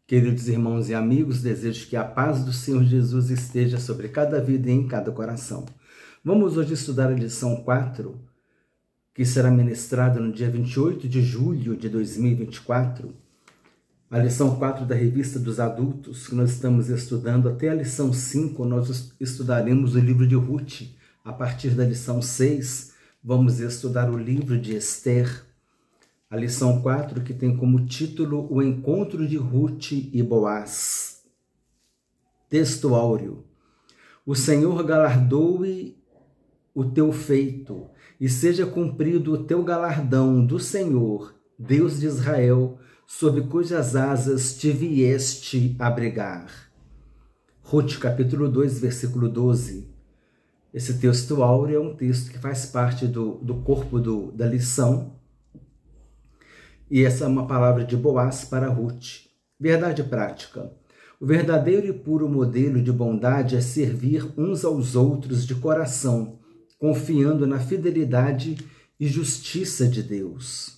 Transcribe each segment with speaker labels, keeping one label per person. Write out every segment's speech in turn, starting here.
Speaker 1: Queridos irmãos e amigos, desejo que a paz do Senhor Jesus esteja sobre cada vida e em cada coração. Vamos hoje estudar a lição 4, que será ministrada no dia 28 de julho de 2024. A lição 4 da Revista dos Adultos, que nós estamos estudando até a lição 5, nós estudaremos o livro de Ruth. A partir da lição 6, vamos estudar o livro de Esther. A lição 4, que tem como título O Encontro de Ruth e Boaz. Texto áureo. O Senhor galardoe o teu feito, e seja cumprido o teu galardão do Senhor, Deus de Israel, sob cujas asas te vieste abrigar. Ruth, capítulo 2, versículo 12. Esse texto áureo é um texto que faz parte do corpo da lição. E essa é uma palavra de Boaz para Ruth. Verdade prática. O verdadeiro e puro modelo de bondade é servir uns aos outros de coração, confiando na fidelidade e justiça de Deus.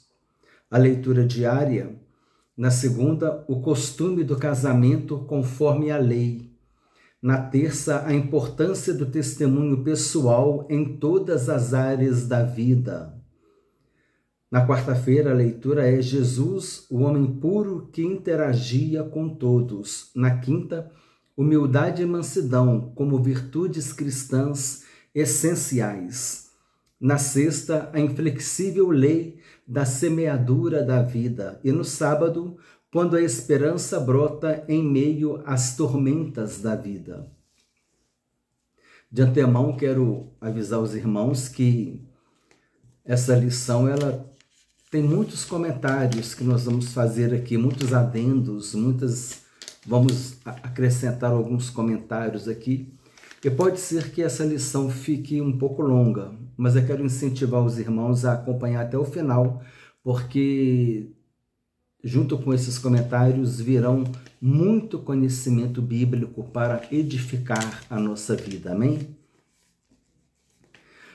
Speaker 1: A leitura diária. Na segunda, o costume do casamento conforme a lei. Na terça, a importância do testemunho pessoal em todas as áreas da vida. Na quarta-feira, a leitura é Jesus, o homem puro que interagia com todos. Na quinta, humildade e mansidão como virtudes cristãs essenciais. Na sexta, a inflexível lei da semeadura da vida. E no sábado, quando a esperança brota em meio às tormentas da vida. De antemão, quero avisar os irmãos que essa lição ela tem muitos comentários que nós vamos fazer aqui, muitos adendos, vamos acrescentar alguns comentários aqui. E pode ser que essa lição fique um pouco longa, mas eu quero incentivar os irmãos a acompanhar até o final, porque junto com esses comentários virão muito conhecimento bíblico para edificar a nossa vida. Amém?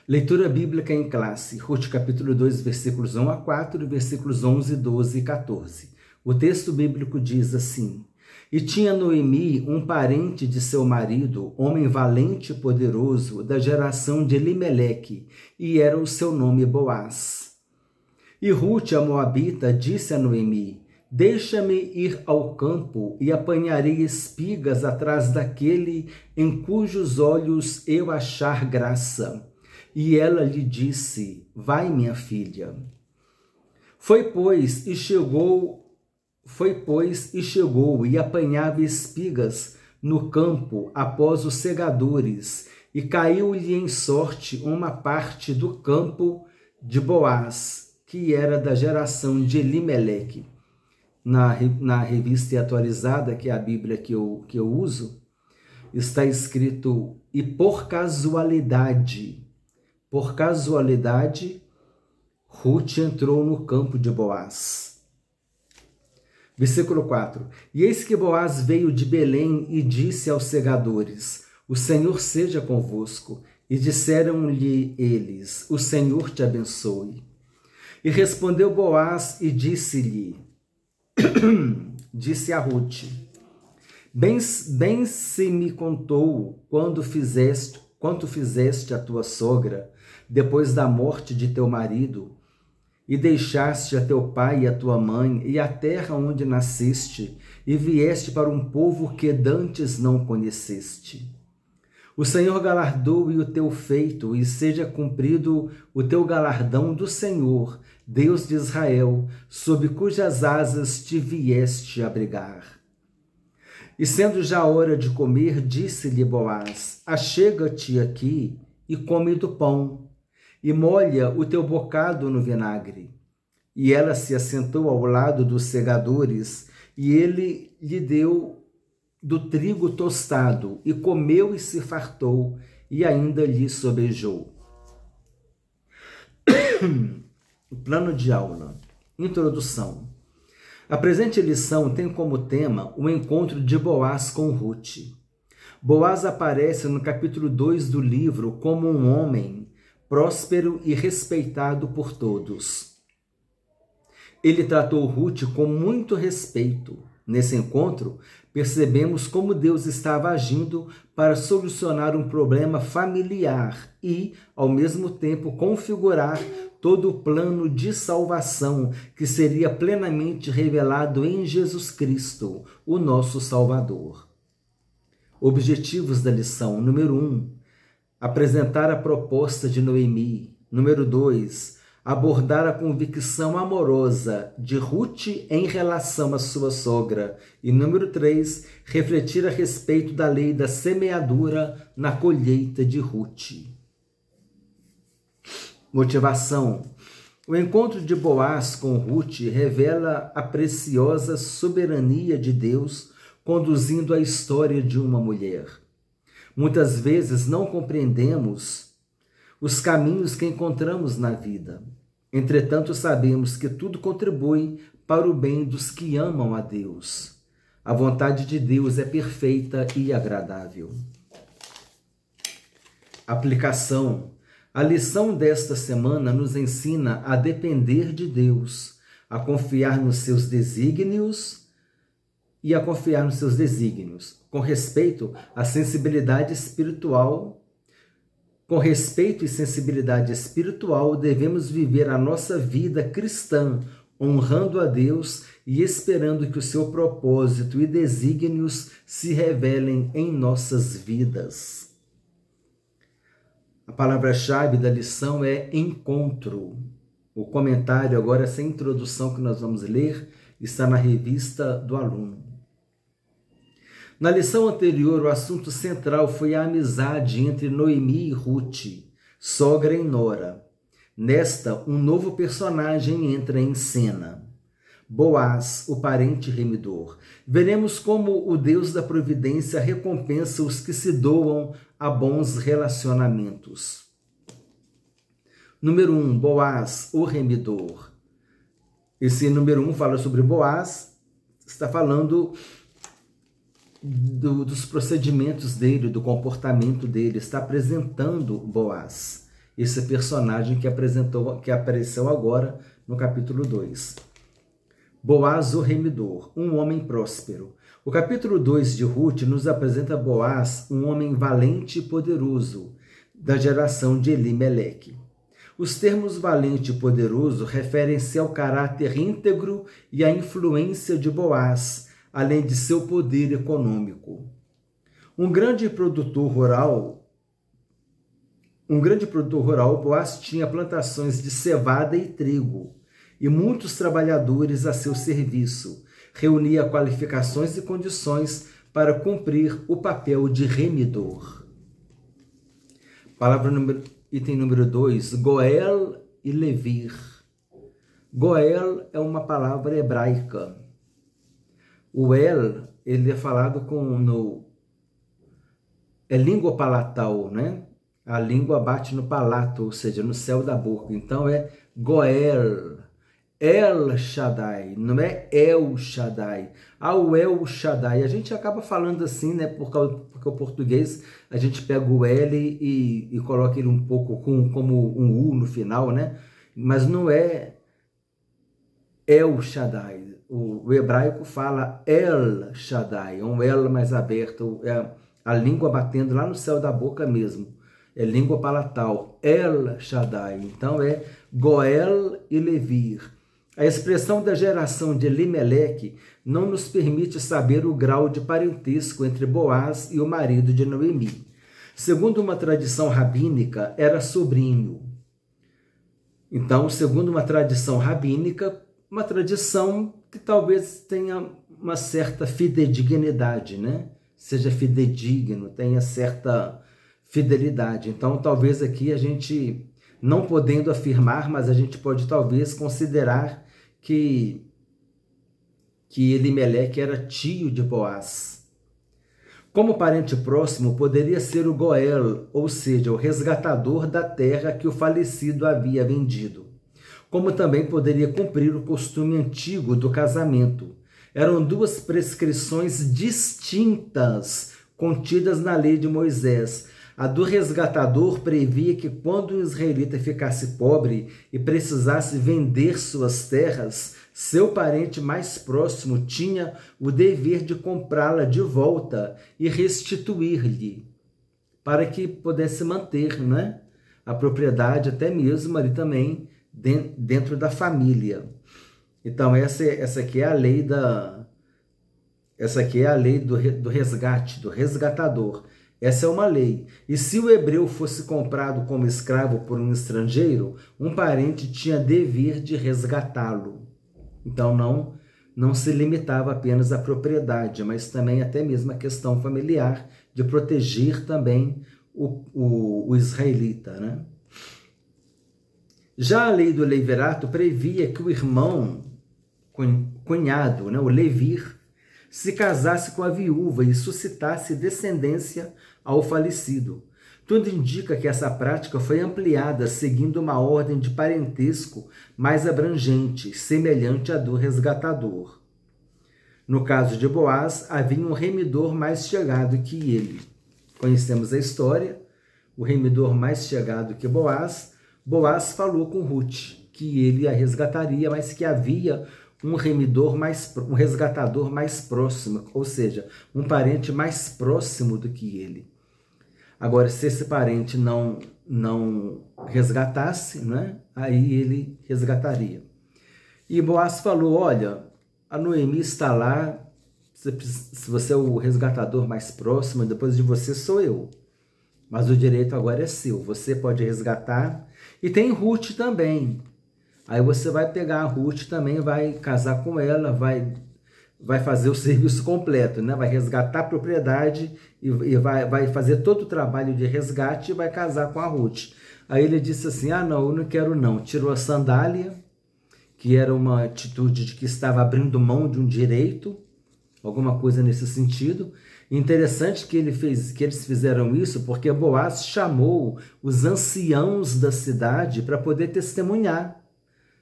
Speaker 1: Leitura bíblica em classe, Ruth capítulo 2, versículos 1 a 4, versículos 11, 12 e 14. O texto bíblico diz assim: E tinha Noemi um parente de seu marido, homem valente e poderoso, da geração de Elimeleque, e era o seu nome Boaz. E Ruth, a moabita, disse a Noemi: Deixa-me ir ao campo e apanharei espigas atrás daquele em cujos olhos eu achar graça. E ela lhe disse: Vai, minha filha. Foi, pois, e chegou e apanhava espigas no campo após os segadores, e caiu-lhe em sorte uma parte do campo de Boaz, que era da geração de Elimeleque. Na revista atualizada, que é a Bíblia que eu uso, está escrito: E por casualidade, Ruth entrou no campo de Boaz. Versículo 4. E eis que Boaz veio de Belém e disse aos segadores: O Senhor seja convosco. E disseram-lhe eles: O Senhor te abençoe. E respondeu Boaz e disse a Ruth: Bem se me contou quanto fizeste a tua sogra, depois da morte de teu marido, e deixaste a teu pai e a tua mãe, e a terra onde nasceste, e vieste para um povo que dantes não conheceste. O Senhor galardoe o teu feito, e seja cumprido o teu galardão do Senhor, Deus de Israel, sob cujas asas te vieste abrigar. E sendo já hora de comer, disse-lhe Boaz: Achega-te aqui e come do pão, e molha o teu bocado no vinagre. E ela se assentou ao lado dos segadores, e ele lhe deu do trigo tostado, e comeu e se fartou, e ainda lhe sobejou. O plano de aula. Introdução. A presente lição tem como tema o encontro de Boaz com Ruth. Boaz aparece no capítulo 2 do livro como um homem próspero e respeitado por todos. Ele tratou Ruth com muito respeito, Nesse encontro, percebemos como Deus estava agindo para solucionar um problema familiar e, ao mesmo tempo, configurar todo o plano de salvação que seria plenamente revelado em Jesus Cristo, o nosso Salvador. Objetivos da lição. Número 1, apresentar a proposta de Noemi. Número 2, abordar a convicção amorosa de Ruth em relação à sua sogra. E número 3, refletir a respeito da lei da semeadura na colheita de Ruth. Motivação. O encontro de Boaz com Ruth revela a preciosa soberania de Deus conduzindo a história de uma mulher. Muitas vezes não compreendemos os caminhos que encontramos na vida. Entretanto, sabemos que tudo contribui para o bem dos que amam a Deus. A vontade de Deus é perfeita e agradável. Aplicação. A lição desta semana nos ensina a depender de Deus, a confiar nos seus desígnios com respeito à sensibilidade espiritual. Com respeito e sensibilidade espiritual, devemos viver a nossa vida cristã, honrando a Deus e esperando que o seu propósito e desígnios se revelem em nossas vidas. A palavra-chave da lição é encontro. O comentário, agora, essa introdução que nós vamos ler, está na revista do aluno. Na lição anterior, o assunto central foi a amizade entre Noemi e Ruth, sogra e nora. Nesta, um novo personagem entra em cena. Boaz, o parente remidor. Veremos como o Deus da providência recompensa os que se doam a bons relacionamentos. Número 1, Boaz, o remidor. Esse número 1 fala sobre Boaz, está falando dos procedimentos dele, do comportamento dele, está apresentando Boaz, esse personagem que apareceu agora no capítulo 2. Boaz, o remidor, um homem próspero. O capítulo 2 de Ruth nos apresenta Boaz, um homem valente e poderoso, da geração de Elimeleque. Os termos valente e poderoso referem-se ao caráter íntegro e à influência de Boaz, além de seu poder econômico. Um grande produtor rural, Boaz tinha plantações de cevada e trigo e muitos trabalhadores a seu serviço. Reunia qualificações e condições para cumprir o papel de remidor. Item número 2, Goel e Levir. Goel é uma palavra hebraica. O El, ele é falado é língua palatal, né? A língua bate no palato, ou seja, no céu da boca. Então é Goel, El Shaddai, não é El Shaddai. O El Shaddai, a gente acaba falando assim, né? Porque o português, a gente pega o L e coloca ele um pouco como um U no final, né? Mas não é El Shaddai. O hebraico fala El Shaddai, um El mais aberto, é a língua batendo lá no céu da boca mesmo. É língua palatal, El Shaddai. Então é Goel e Levir. A expressão da geração de Elimeleque não nos permite saber o grau de parentesco entre Boaz e o marido de Noemi. Segundo uma tradição rabínica, era sobrinho. Então, segundo uma tradição rabínica, uma tradição que talvez tenha uma certa fidedignidade, né? Seja fidedigno, tenha certa fidelidade. Então, talvez aqui a gente, não podendo afirmar, mas a gente pode talvez considerar que Elimeleque era tio de Boaz. Como parente próximo, poderia ser o Goel, ou seja, o resgatador da terra que o falecido havia vendido. Como também poderia cumprir o costume antigo do casamento. Eram duas prescrições distintas contidas na lei de Moisés. A do resgatador previa que quando um israelita ficasse pobre e precisasse vender suas terras, Seu parente mais próximo tinha o dever de comprá-la de volta e restituir-lhe, para que pudesse manter, né, a propriedade, até mesmo ali também dentro da família. Então, essa aqui é a lei do resgate, do resgatador. Essa é uma lei. E se o hebreu fosse comprado como escravo por um estrangeiro, um parente tinha dever de resgatá-lo. Então, não se limitava apenas à propriedade, mas também até mesmo a questão familiar, de proteger também o israelita, né? Já a lei do levirato previa que o irmão, cunhado, né, o levir, se casasse com a viúva e suscitasse descendência ao falecido. Tudo indica que essa prática foi ampliada seguindo uma ordem de parentesco mais abrangente, semelhante à do resgatador. No caso de Boaz, havia um remidor mais chegado que ele. Conhecemos a história, o remidor mais chegado que Boaz. Boaz falou com Ruth que ele a resgataria, mas que havia um resgatador mais próximo, ou seja, um parente mais próximo do que ele. Agora, se esse parente não resgatasse, né, aí ele resgataria. E Boaz falou, olha, a Noemi está lá, se você é o resgatador mais próximo, depois de você sou eu. Mas o direito agora é seu, você pode resgatar. E tem Ruth também. Aí você vai pegar a Ruth também, vai casar com ela, vai fazer o serviço completo, né? Vai resgatar a propriedade e vai fazer todo o trabalho de resgate e vai casar com a Ruth. Aí ele disse assim, não, eu não quero não. Tirou a sandália, que era uma atitude de que estava abrindo mão de um direito, alguma coisa nesse sentido. Interessante que eles fizeram isso porque Boaz chamou os anciãos da cidade para poder testemunhar.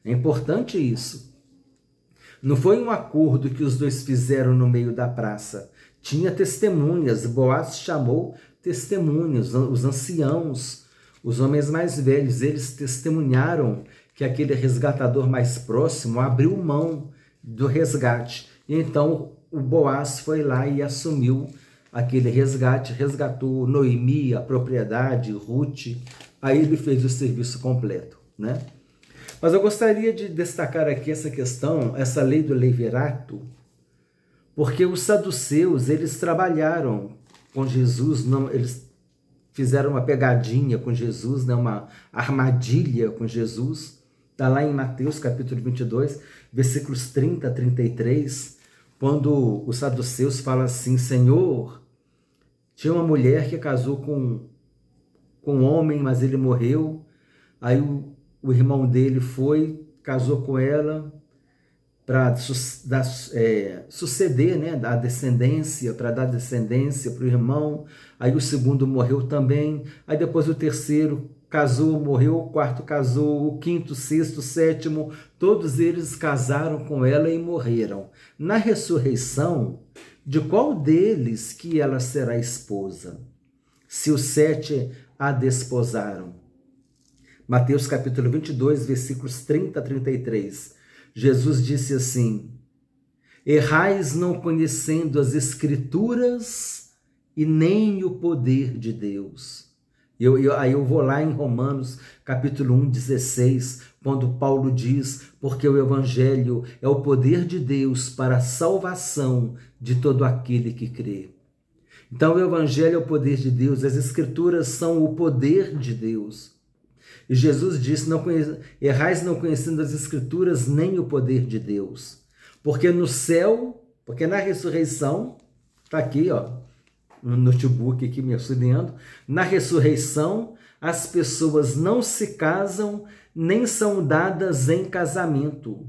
Speaker 1: É importante isso. Não foi um acordo que os dois fizeram no meio da praça. Tinha testemunhas. Boaz chamou testemunhas, os anciãos, os homens mais velhos. Eles testemunharam que aquele resgatador mais próximo abriu mão do resgate. E então o Boaz foi lá e assumiu aquele resgate, resgatou Noemi, a propriedade, Ruth. Aí ele fez o serviço completo, né? Mas eu gostaria de destacar aqui essa questão, essa lei do levirato, porque os saduceus, eles trabalharam com Jesus, eles fizeram uma pegadinha com Jesus, né, uma armadilha com Jesus. Está lá em Mateus capítulo 22, versículos 30 a 33, quando os saduceus falam assim, Senhor, tinha uma mulher que casou com um homem, mas ele morreu, aí o irmão dele casou com ela para suceder, né, a descendência, para dar descendência para o irmão. Aí o segundo morreu também. Aí depois o terceiro casou, morreu. O quarto casou. O quinto, sexto, sétimo, todos eles casaram com ela e morreram. Na ressurreição, de qual deles que ela será esposa? Se os 7 a desposaram. Mateus capítulo 22, versículos 30 a 33. Jesus disse assim, errais não conhecendo as Escrituras e nem o poder de Deus. Aí eu vou lá em Romanos capítulo 1, 16, quando Paulo diz, porque o Evangelho é o poder de Deus para a salvação de todo aquele que crê. Então o Evangelho é o poder de Deus, as Escrituras são o poder de Deus. E Jesus disse, errais não conhecendo as Escrituras nem o poder de Deus. Porque no céu, porque na ressurreição, está aqui, ó, no notebook aqui me auxiliando, na ressurreição as pessoas não se casam nem são dadas em casamento.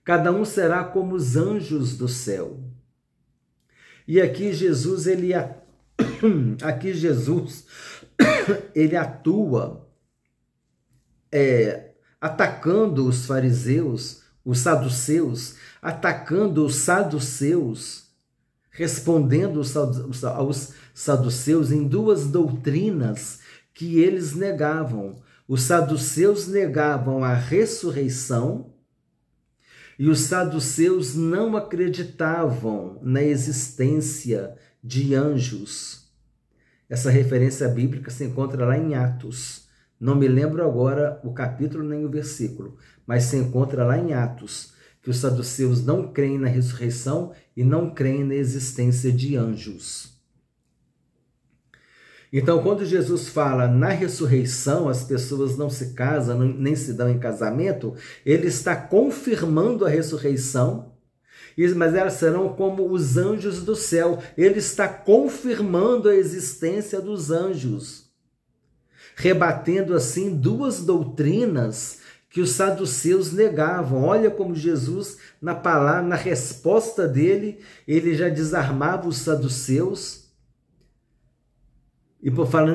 Speaker 1: Cada um será como os anjos do céu. E aqui Jesus, ele atua atacando os fariseus, os saduceus, atacando os saduceus, respondendo aos saduceus em duas doutrinas que eles negavam. Os saduceus negavam a ressurreição E os saduceus não acreditavam na existência de anjos. Essa referência bíblica se encontra lá em Atos. Não me lembro agora o capítulo nem o versículo, mas se encontra lá em Atos, que os saduceus não creem na ressurreição e não creem na existência de anjos. Então, quando Jesus fala na ressurreição, as pessoas não se casam, nem se dão em casamento, ele está confirmando a ressurreição, mas elas serão como os anjos do céu. Ele está confirmando a existência dos anjos, rebatendo assim duas doutrinas que os saduceus negavam. Olha como Jesus, na palavra, na resposta dele, ele já desarmava os saduceus. E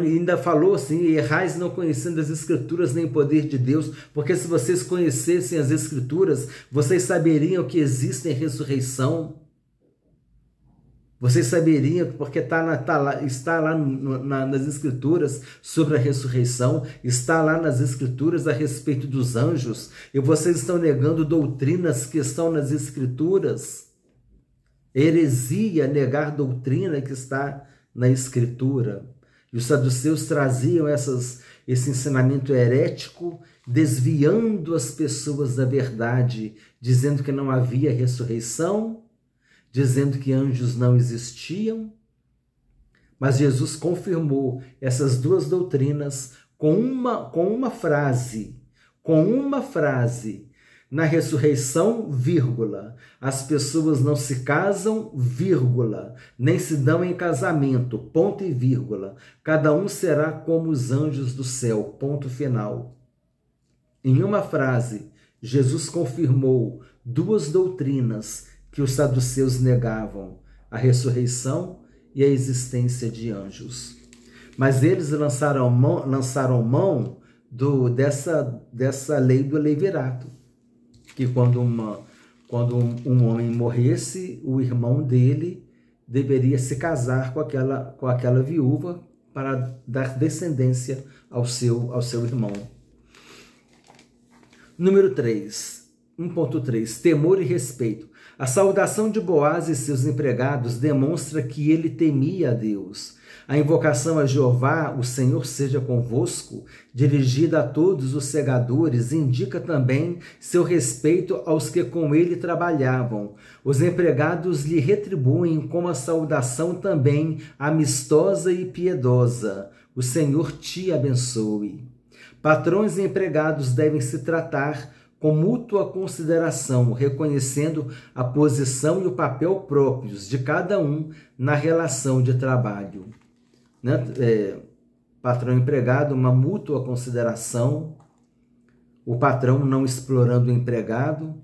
Speaker 1: ainda falou assim: errais não conhecendo as Escrituras nem o poder de Deus, porque se vocês conhecessem as Escrituras, vocês saberiam que existe ressurreição. Vocês saberiam, porque está lá nas Escrituras sobre a ressurreição, está lá nas Escrituras a respeito dos anjos, e vocês estão negando doutrinas que estão nas Escrituras. Heresia negar doutrina que está na Escritura. E os saduceus traziam esse ensinamento herético, desviando as pessoas da verdade, dizendo que não havia ressurreição, dizendo que anjos não existiam. Mas Jesus confirmou essas duas doutrinas com uma frase. Na ressurreição, vírgula, as pessoas não se casam, vírgula, nem se dão em casamento, ponto e vírgula. Cada um será como os anjos do céu, ponto final. Em uma frase, Jesus confirmou duas doutrinas que os saduceus negavam: a ressurreição e a existência de anjos. Mas eles lançaram mão dessa lei do levirato, que quando um homem morresse, o irmão dele deveria se casar com aquela viúva para dar descendência ao seu irmão. Número 3, 1.3, temor e respeito. A saudação de Boaz e seus empregados demonstra que ele temia a Deus. A invocação a Jeová, o Senhor seja convosco, dirigida a todos os segadores, indica também seu respeito aos que com ele trabalhavam. Os empregados lhe retribuem com uma saudação também amistosa e piedosa: o Senhor te abençoe. Patrões e empregados devem se tratar com mútua consideração, reconhecendo a posição e o papel próprios de cada um na relação de trabalho. Patrão e empregado, uma mútua consideração, o patrão não explorando o empregado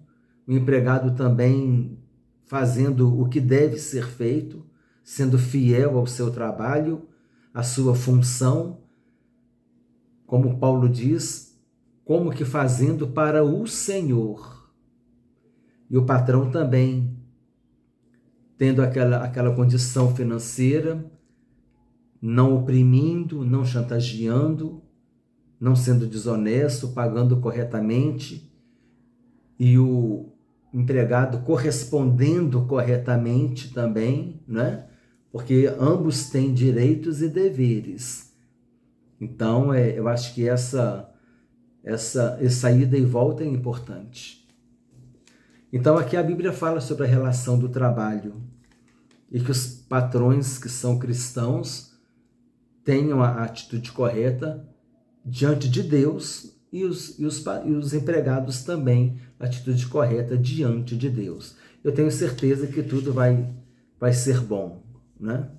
Speaker 1: também fazendo o que deve ser feito, sendo fiel ao seu trabalho, à sua função, como Paulo diz, como que fazendo para o Senhor. E o patrão também, tendo aquela condição financeira, não oprimindo, não chantageando, não sendo desonesto, pagando corretamente, e o empregado correspondendo corretamente também, né? Porque ambos têm direitos e deveres. Então, eu acho que essa ida e volta é importante. Então, aqui a Bíblia fala sobre a relação do trabalho e que os patrões que são cristãos tenham a atitude correta diante de Deus e os empregados também a atitude correta diante de Deus. Eu tenho certeza que tudo vai ser bom, né?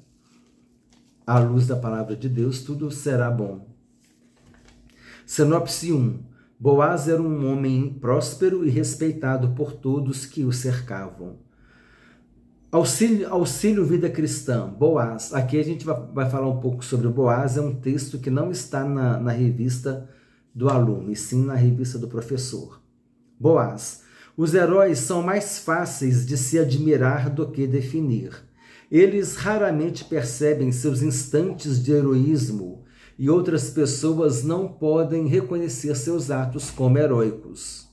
Speaker 1: À luz da palavra de Deus, tudo será bom. Sinopse 1. Boaz era um homem próspero e respeitado por todos que o cercavam. Auxílio vida cristã, Boaz. Aqui a gente vai falar um pouco sobre Boaz. É um texto que não está na revista do aluno, e sim na revista do professor. Boaz. Os heróis são mais fáceis de se admirar do que definir. Eles raramente percebem seus instantes de heroísmo e outras pessoas não podem reconhecer seus atos como heróicos.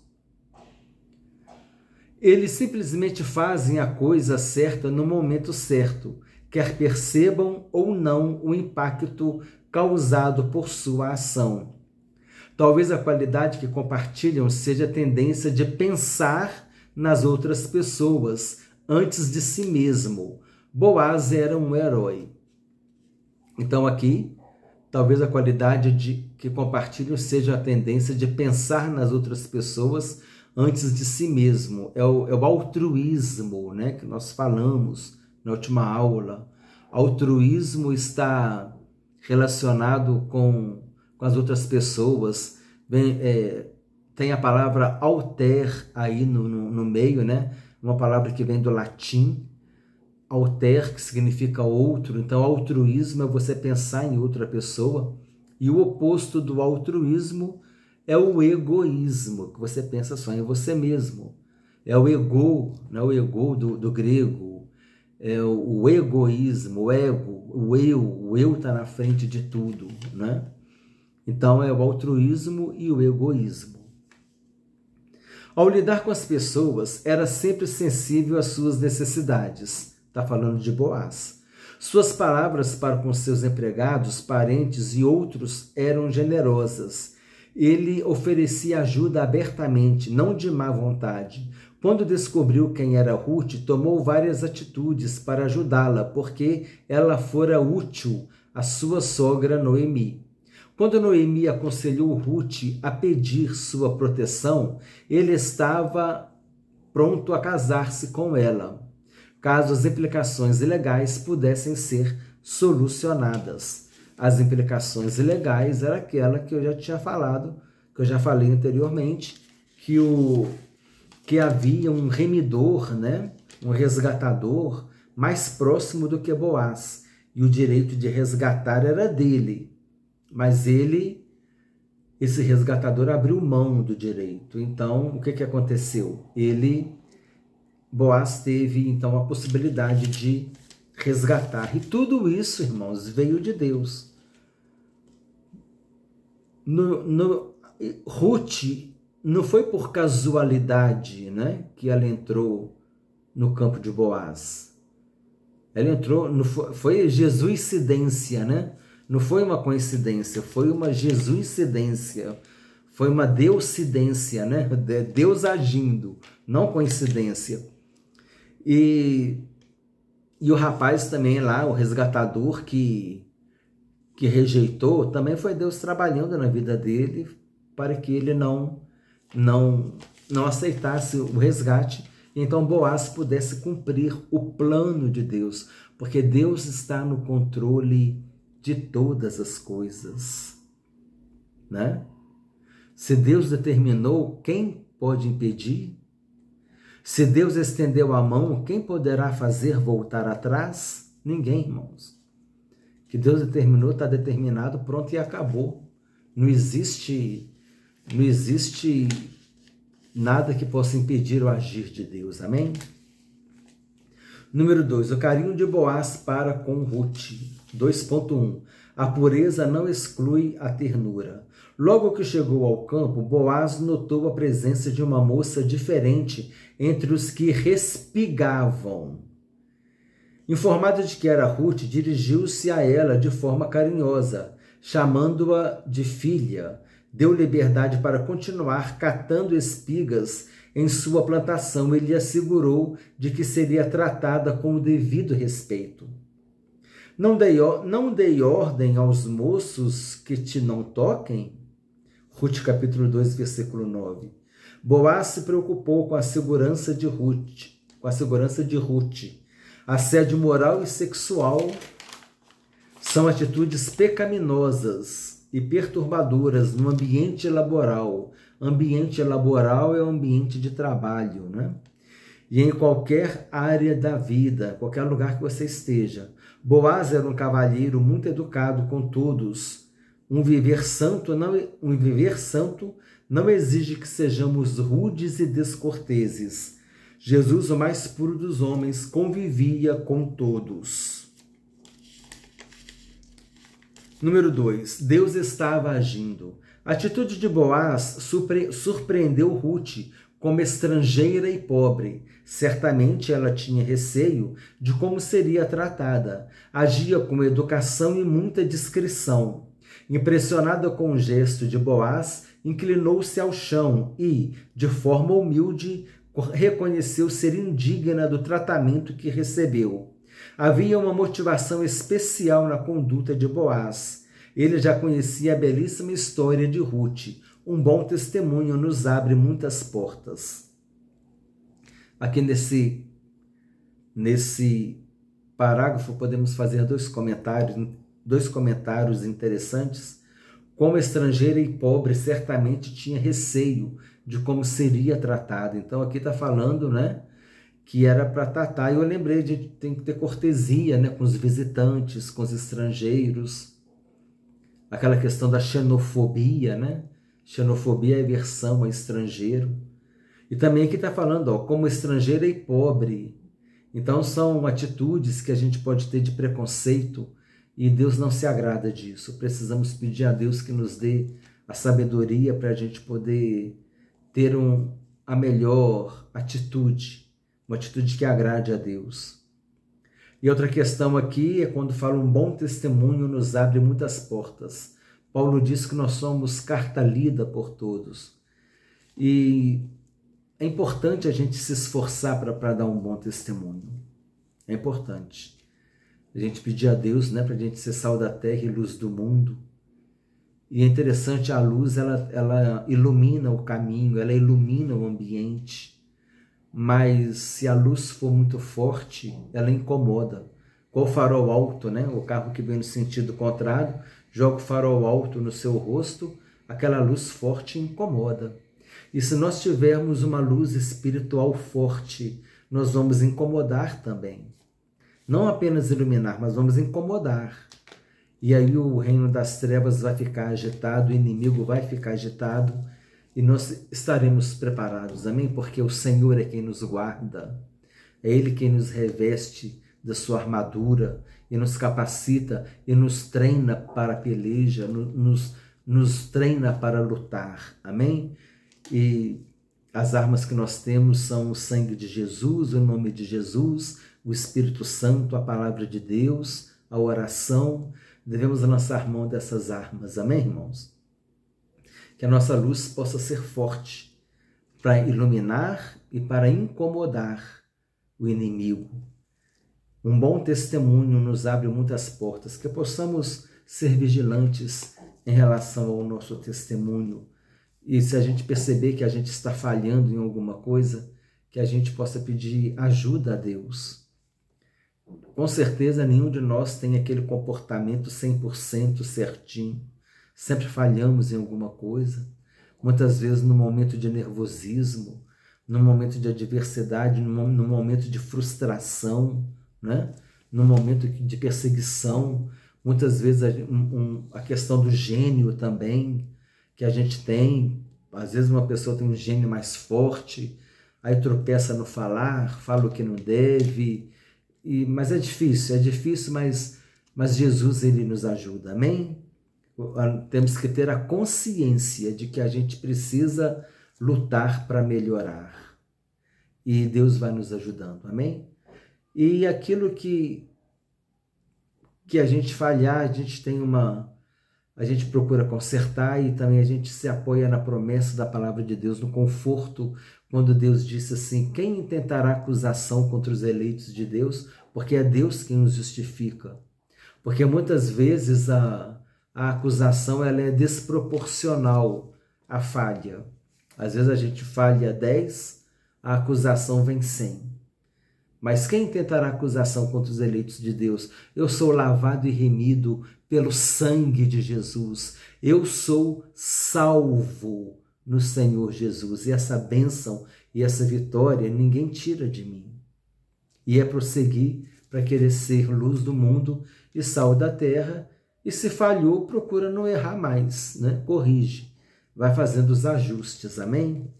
Speaker 1: Eles simplesmente fazem a coisa certa no momento certo, quer percebam ou não o impacto causado por sua ação. Talvez a qualidade que compartilham seja a tendência de pensar nas outras pessoas antes de si mesmo. Boaz era um herói. Então aqui, talvez a qualidade que compartilham seja a tendência de pensar nas outras pessoas antes de si mesmo. É o altruísmo, né, que nós falamos na última aula. Altruísmo está relacionado com as outras pessoas. Tem a palavra alter aí no meio, né? Uma palavra que vem do latim, alter, que significa outro. Então, altruísmo é você pensar em outra pessoa, e o oposto do altruísmo é o egoísmo, que você pensa só em você mesmo. É o ego, né? O ego do grego, é o egoísmo, o ego, o eu está na frente de tudo, né? Então, é o altruísmo e o egoísmo. Ao lidar com as pessoas, era sempre sensível às suas necessidades. Está falando de Boaz. Suas palavras para com seus empregados, parentes e outros eram generosas. Ele oferecia ajuda abertamente, não de má vontade. Quando descobriu quem era Ruth, tomou várias atitudes para ajudá-la, porque ela fora útil à sua sogra Noemi. Quando Noemi aconselhou Ruth a pedir sua proteção, ele estava pronto a casar-se com ela, caso as implicações ilegais pudessem ser solucionadas. As implicações ilegais era aquela que eu já tinha falado, que eu já falei anteriormente, que havia um remidor, né? Um resgatador mais próximo do que Boaz, e o direito de resgatar era dele. Mas esse resgatador abriu mão do direito. Então, o que aconteceu? Boaz teve, então, a possibilidade de resgatar. E tudo isso, irmãos, veio de Deus. Ruth não foi por casualidade, né, que ela entrou no campo de Boaz. Ela entrou, foi jesuicidência, né? Não foi uma coincidência, foi uma jesuicidência, foi uma deusidência, né? Deus agindo, não coincidência. E o rapaz também lá, o resgatador que rejeitou, também foi Deus trabalhando na vida dele para que ele não aceitasse o resgate. Então Boaz pudesse cumprir o plano de Deus, porque Deus está no controle de todas as coisas, né? Se Deus determinou, quem pode impedir? Se Deus estendeu a mão, quem poderá fazer voltar atrás? Ninguém, irmãos. Que Deus determinou, está determinado, pronto e acabou. Não existe nada que possa impedir o agir de Deus, amém? Número 2, o carinho de Boaz para com Ruth. 2.1. A pureza não exclui a ternura. Logo que chegou ao campo, Boaz notou a presença de uma moça diferente entre os que respigavam. Informado de que era Ruth, dirigiu-se a ela de forma carinhosa, chamando-a de filha. Deu liberdade para continuar catando espigas em sua plantação. Ele assegurou de que seria tratada com o devido respeito. Não dei ordem aos moços que te não toquem? Ruth capítulo 2, versículo 9. Boaz se preocupou com a segurança de Ruth. Assédio moral e sexual são atitudes pecaminosas e perturbadoras no ambiente laboral. Ambiente laboral é um ambiente de trabalho, né? E em qualquer área da vida, qualquer lugar que você esteja. Boaz era um cavalheiro muito educado com todos. Um viver santo não exige que sejamos rudes e descorteses. Jesus, o mais puro dos homens, convivia com todos. Número 2. Deus estava agindo. A atitude de Boaz surpreendeu Ruth como estrangeira e pobre. Certamente ela tinha receio de como seria tratada. Agia com educação e muita discrição. Impressionada com o gesto de Boaz, inclinou-se ao chão e, de forma humilde, reconheceu ser indigna do tratamento que recebeu. Havia uma motivação especial na conduta de Boaz. Ele já conhecia a belíssima história de Ruth. Um bom testemunho nos abre muitas portas. Aqui nesse parágrafo podemos fazer dois comentários interessantes. Como estrangeira e pobre, certamente tinha receio de como seria tratada. Então aqui está falando, né, que era para tratar. E eu lembrei de tem que ter cortesia, né, com os visitantes, com os estrangeiros. Aquela questão da xenofobia, né? Xenofobia é aversão a estrangeiro. E também aqui está falando, ó, como estrangeira e pobre. Então são atitudes que a gente pode ter de preconceito e Deus não se agrada disso. Precisamos pedir a Deus que nos dê a sabedoria para a gente poder ter a melhor atitude, uma atitude que agrade a Deus. E outra questão aqui é quando fala um bom testemunho nos abre muitas portas. Paulo diz que nós somos carta lida por todos. E é importante a gente se esforçar para dar um bom testemunho. É importante. A gente pedir a Deus, né, para a gente ser sal da terra e luz do mundo. E é interessante, a luz, ela ilumina o caminho, ela ilumina o ambiente. Mas se a luz for muito forte, ela incomoda. Com o farol alto, né? O carro que vem no sentido contrário, joga o farol alto no seu rosto, aquela luz forte incomoda. E se nós tivermos uma luz espiritual forte, nós vamos incomodar também. Não apenas iluminar, mas vamos incomodar. E aí o reino das trevas vai ficar agitado, o inimigo vai ficar agitado, e nós estaremos preparados, amém? Porque o Senhor é quem nos guarda, é Ele quem nos reveste da sua armadura e nos capacita e nos treina para a peleja, nos treina para lutar, amém? E as armas que nós temos são o sangue de Jesus, o nome de Jesus, o Espírito Santo, a palavra de Deus, a oração. Devemos lançar mão dessas armas, amém, irmãos? Que a nossa luz possa ser forte para iluminar e para incomodar o inimigo. Um bom testemunho nos abre muitas portas, que possamos ser vigilantes em relação ao nosso testemunho. E se a gente perceber que a gente está falhando em alguma coisa, que a gente possa pedir ajuda a Deus. Com certeza nenhum de nós tem aquele comportamento 100% certinho. Sempre falhamos em alguma coisa, muitas vezes no momento de nervosismo, no momento de adversidade, no momento de frustração, né? No momento de perseguição, muitas vezes a questão do gênio também, que a gente tem. Às vezes uma pessoa tem um gênio mais forte, aí tropeça no falar, fala o que não deve, mas é difícil, mas Jesus, ele nos ajuda, amém? Temos que ter a consciência de que a gente precisa lutar para melhorar. E Deus vai nos ajudando, amém? E aquilo que a gente falhar, a gente procura consertar e também a gente se apoia na promessa da palavra de Deus, no conforto, quando Deus disse assim: quem intentará acusação contra os eleitos de Deus? Porque é Deus quem os justifica. Porque muitas vezes a acusação ela é desproporcional à falha. Às vezes a gente falha 10, a acusação vem 100. Mas quem tentará acusação contra os eleitos de Deus? Eu sou lavado e remido pelo sangue de Jesus. Eu sou salvo no Senhor Jesus. E essa bênção e essa vitória ninguém tira de mim. E é prosseguir para querer ser luz do mundo e sal da terra. E se falhou, procura não errar mais, né? Corrige. Vai fazendo os ajustes, amém?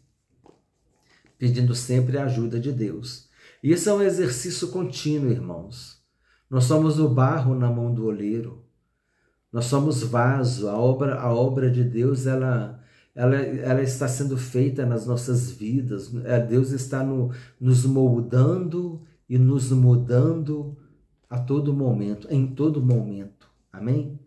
Speaker 1: Pedindo sempre a ajuda de Deus. Isso é um exercício contínuo, irmãos. Nós somos o barro na mão do oleiro. Nós somos vaso. A obra de Deus, ela ela está sendo feita nas nossas vidas. Deus está nos moldando e nos mudando a todo momento, em todo momento. Amém?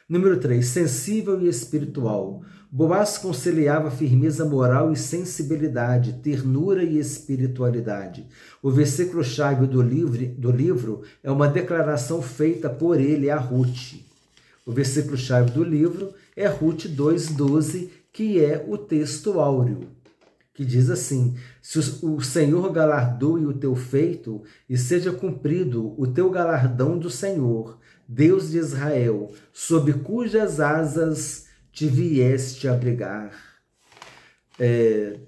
Speaker 1: Número 3, sensível e espiritual. Boaz conciliava firmeza moral e sensibilidade, ternura e espiritualidade. O versículo-chave do livro é uma declaração feita por ele a Ruth. O versículo-chave do livro é Ruth 2,12, que é o texto áureo, que diz assim: se o Senhor galardoe o teu feito e seja cumprido o teu galardão do Senhor, Deus de Israel, sob cujas asas te vieste abrigar.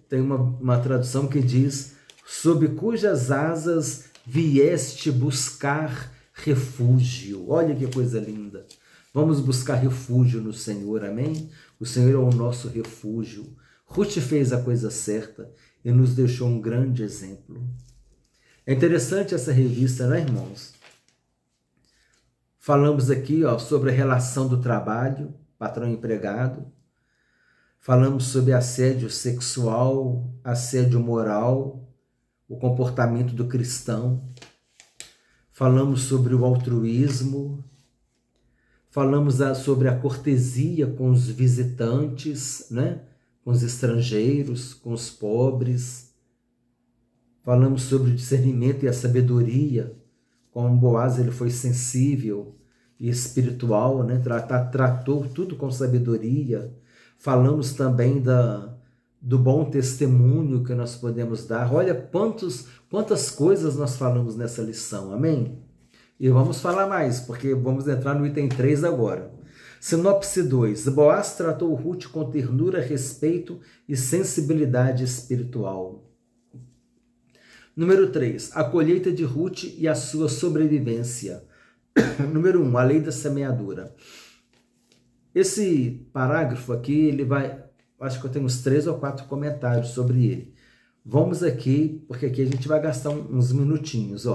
Speaker 1: Tem uma tradução que diz: sob cujas asas vieste buscar refúgio. Olha que coisa linda. Vamos buscar refúgio no Senhor, amém? O Senhor é o nosso refúgio. Ruth fez a coisa certa e nos deixou um grande exemplo. É interessante essa revista, né, irmãos? Falamos aqui sobre a relação do trabalho, patrão e empregado. Falamos sobre assédio sexual, assédio moral, o comportamento do cristão. Falamos sobre o altruísmo. Falamos sobre a cortesia com os visitantes, né? Com os estrangeiros, com os pobres. Falamos sobre o discernimento e a sabedoria. Como Boaz, ele foi sensível e espiritual, né? Tratou tudo com sabedoria. Falamos também do bom testemunho que nós podemos dar. Olha quantas coisas nós falamos nessa lição, amém? E vamos falar mais, porque vamos entrar no item 3 agora. Sinopse 2. Boaz tratou Ruth com ternura, respeito e sensibilidade espiritual. Número 3. A colheita de Ruth e a sua sobrevivência. Número 1. A lei da semeadura. Esse parágrafo aqui, ele vai... Acho que eu tenho uns 3 ou 4 comentários sobre ele. Vamos aqui, porque aqui a gente vai gastar uns minutinhos,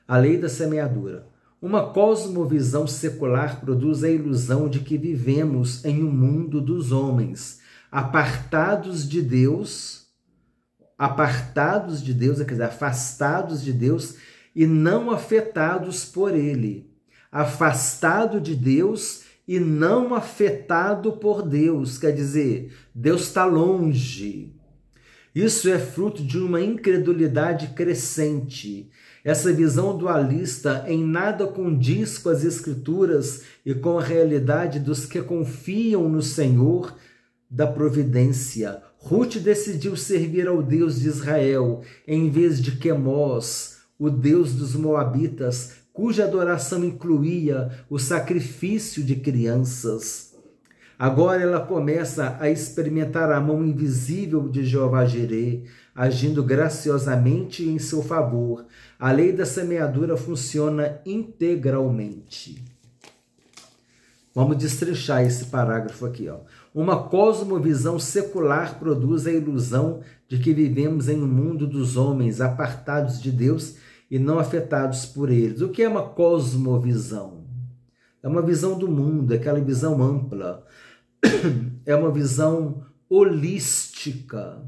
Speaker 1: A lei da semeadura. Uma cosmovisão secular produz a ilusão de que vivemos em um mundo dos homens, apartados de Deus, quer dizer, afastados de Deus e não afetados por Ele. Afastado de Deus e não afetado por Deus, quer dizer, Deus está longe. Isso é fruto de uma incredulidade crescente. Essa visão dualista em nada condiz com as Escrituras e com a realidade dos que confiam no Senhor da providência. Ruth decidiu servir ao Deus de Israel, em vez de Quemós, o Deus dos Moabitas, cuja adoração incluía o sacrifício de crianças. Agora ela começa a experimentar a mão invisível de Jeová Jirê, agindo graciosamente em seu favor. A lei da semeadura funciona integralmente. Vamos destrinchar esse parágrafo aqui. Uma cosmovisão secular produz a ilusão de que vivemos em um mundo dos homens, apartados de Deus e não afetados por eles. O que é uma cosmovisão? É uma visão do mundo, aquela visão ampla. É uma visão holística.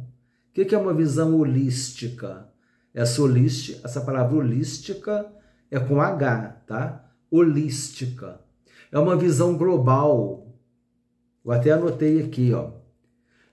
Speaker 1: O que é uma visão holística? Essa palavra holística é com H, tá? Holística. É uma visão global. Eu até anotei aqui,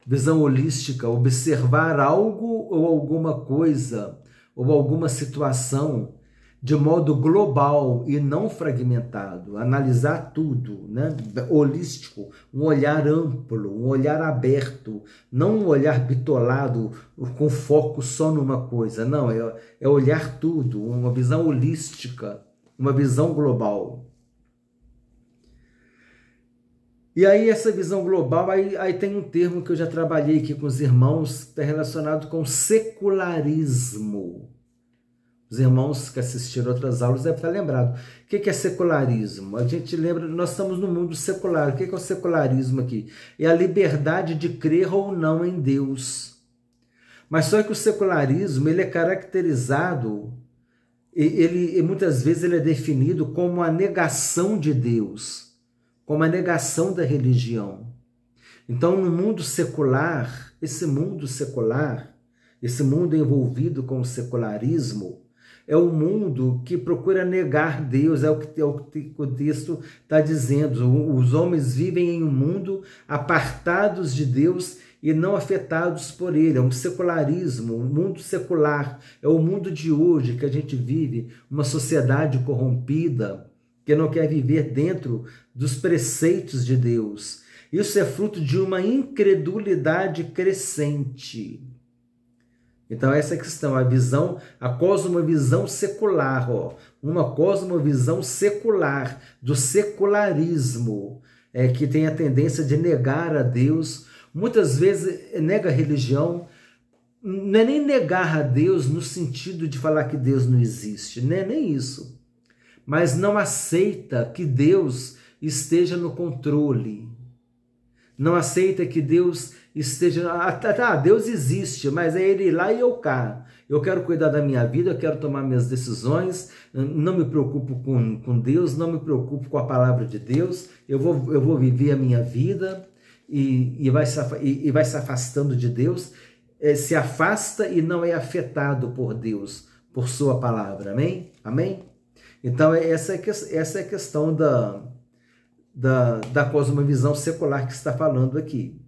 Speaker 1: Visão holística, observar algo ou alguma coisa, ou alguma situação de modo global e não fragmentado, analisar tudo, né? Holístico, um olhar amplo, um olhar aberto, não um olhar bitolado com foco só numa coisa, não, é olhar tudo, uma visão holística, uma visão global. E aí essa visão global, aí tem um termo que eu já trabalhei aqui com os irmãos, está relacionado com secularismo. Os irmãos que assistiram outras aulas devem estar lembrados. O que é secularismo? A gente lembra, nós estamos no mundo secular. O que é o secularismo aqui? É a liberdade de crer ou não em Deus. Mas só que o secularismo, ele é caracterizado, muitas vezes ele é definido como a negação de Deus, como a negação da religião. Então, no mundo secular, esse mundo envolvido com o secularismo, é um mundo que procura negar Deus, é o que o texto está dizendo. Os homens vivem em um mundo apartados de Deus e não afetados por ele. É um secularismo, um mundo secular. É o mundo de hoje que a gente vive, uma sociedade corrompida, que não quer viver dentro dos preceitos de Deus. Isso é fruto de uma incredulidade crescente. Então essa é a questão, a cosmovisão secular, uma cosmovisão secular, do secularismo, que tem a tendência de negar a Deus, muitas vezes nega a religião, não é nem negar a Deus no sentido de falar que Deus não existe, não é nem isso, mas não aceita que Deus esteja no controle, não aceita que Deus esteja... Deus existe, mas é Ele lá e eu cá. Eu quero cuidar da minha vida, eu quero tomar minhas decisões, não me preocupo com Deus, não me preocupo com a palavra de Deus, eu vou viver a minha vida e vai se afastando de Deus, se afasta e não é afetado por Deus, por sua palavra, amém? Amém? Então essa é a questão da cosmovisão secular que está falando aqui.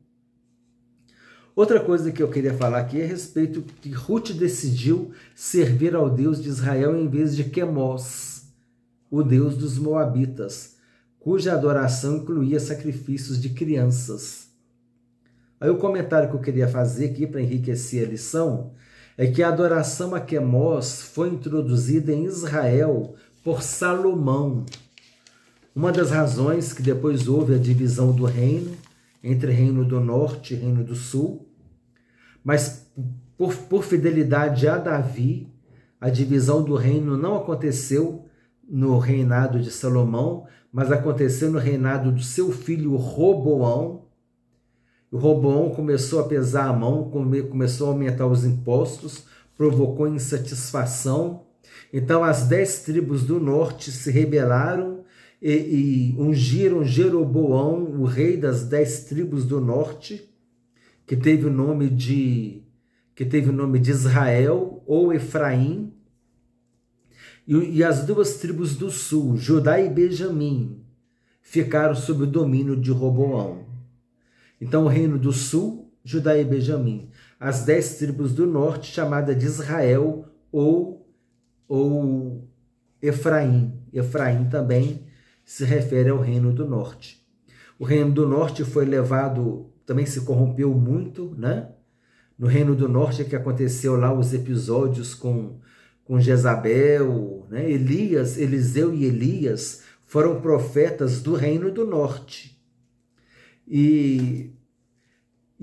Speaker 1: Outra coisa que eu queria falar aqui é a respeito que Ruth decidiu servir ao Deus de Israel em vez de Quemós, o Deus dos Moabitas, cuja adoração incluía sacrifícios de crianças. Aí o comentário que eu queria fazer aqui para enriquecer a lição é que a adoração a Quemós foi introduzida em Israel por Salomão. Uma das razões que depois houve a divisão do reino, entre Reino do Norte e Reino do Sul, mas por fidelidade a Davi, a divisão do reino não aconteceu no reinado de Salomão, mas aconteceu no reinado do seu filho Roboão. O Roboão começou a pesar a mão, começou a aumentar os impostos, provocou insatisfação. Então as 10 tribos do norte se rebelaram e ungiram Jeroboão, o rei das 10 tribos do norte, que teve o nome de Israel ou Efraim, e as 2 tribos do sul, Judá e Benjamim, ficaram sob o domínio de Roboão. Então o reino do sul, Judá e Benjamim, as 10 tribos do norte, chamada de Israel ou Efraim. Efraim também se refere ao reino do norte. O reino do norte foi levado, também se corrompeu muito, né? No reino do norte é que aconteceu lá os episódios com Jezabel, né? Eliseu e Elias foram profetas do reino do norte. E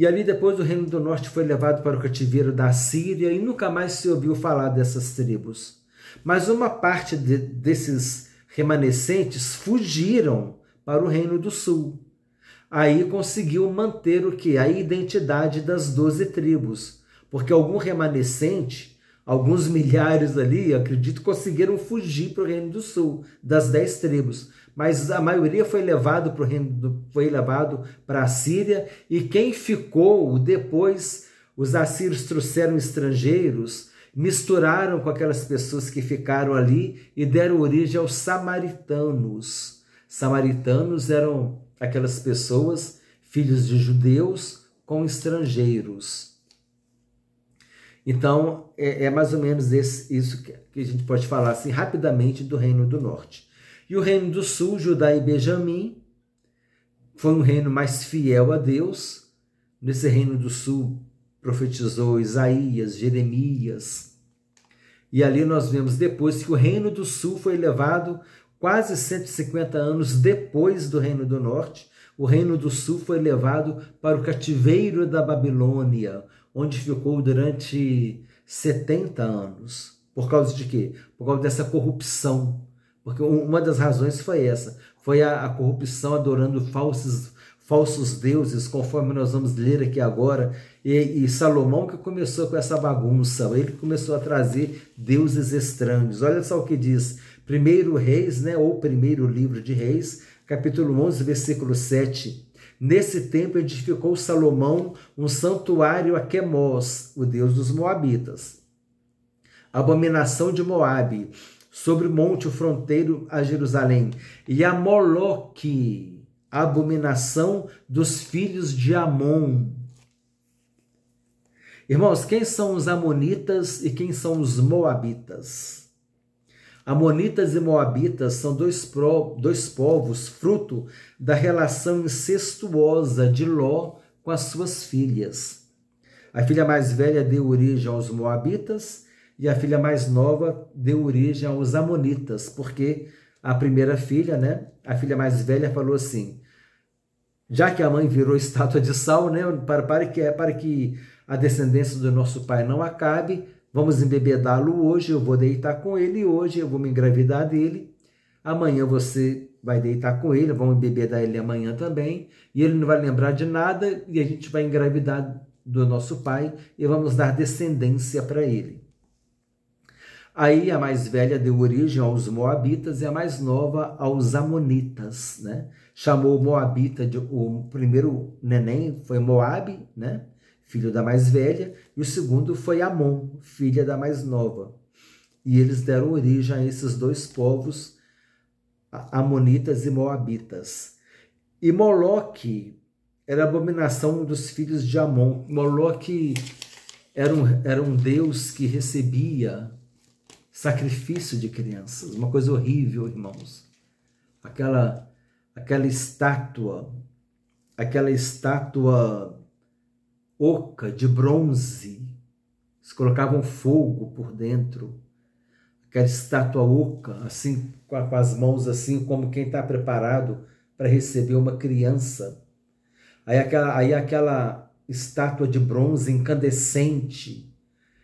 Speaker 1: ali depois o reino do norte foi levado para o cativeiro da Síria e nunca mais se ouviu falar dessas tribos. Mas uma parte desses remanescentes fugiram para o reino do sul. Aí conseguiu manter o quê? A identidade das 12 tribos. Porque algum remanescente, alguns milhares ali, acredito, conseguiram fugir para o reino do sul, das 10 tribos. Mas a maioria foi levado para a Síria, e quem ficou depois, os assírios trouxeram estrangeiros, misturaram com aquelas pessoas que ficaram ali e deram origem aos samaritanos. Samaritanos eram aquelas pessoas, filhos de judeus com estrangeiros. Então, é mais ou menos isso que a gente pode falar assim rapidamente do reino do norte. E o reino do sul, Judá e Benjamim, foi um reino mais fiel a Deus. Nesse reino do sul profetizou Isaías, Jeremias. E ali nós vemos depois que o reino do sul foi levado quase 150 anos depois do reino do norte. O reino do sul foi levado para o cativeiro da Babilônia, onde ficou durante 70 anos. Por causa de quê? Por causa dessa corrupção. Porque uma das razões foi essa. Foi a corrupção adorando falsos deuses, conforme nós vamos ler aqui agora. E Salomão que começou com essa bagunça. Ele começou a trazer deuses estranhos. Olha só o que diz 1 Reis, né, ou primeiro livro de Reis, capítulo 11, versículo 7. Nesse tempo edificou Salomão um santuário a Quemós, o deus dos moabitas, abominação de Moabe, sobre o monte o fronteiro a Jerusalém, e a Moloque, a abominação dos filhos de Amon. Irmãos, quem são os amonitas e quem são os moabitas? Amonitas e moabitas são dois povos fruto da relação incestuosa de Ló com as suas filhas. A filha mais velha deu origem aos moabitas e a filha mais nova deu origem aos amonitas, porque a primeira filha, né, a filha mais velha falou assim, já que a mãe virou estátua de sal, né, para que a descendência do nosso pai não acabe, vamos embebedá-lo hoje, eu vou deitar com ele hoje, eu vou me engravidar dele, amanhã você vai deitar com ele, vamos embebedar ele amanhã também, e ele não vai lembrar de nada, e a gente vai engravidar do nosso pai, e vamos dar descendência para ele. Aí a mais velha deu origem aos moabitas e a mais nova aos amonitas, né? Chamou o moabita, o primeiro neném foi Moabe, né? Filho da mais velha, e o segundo foi Amon, filha da mais nova. E eles deram origem a esses dois povos, amonitas e moabitas. E Moloque era a abominação dos filhos de Amon. Moloque era um deus que recebia sacrifício de crianças, uma coisa horrível, irmãos. Aquela estátua oca de bronze, eles colocavam fogo por dentro, aquela estátua oca, assim, com as mãos assim, como quem está preparado para receber uma criança. Aí aquela estátua de bronze incandescente,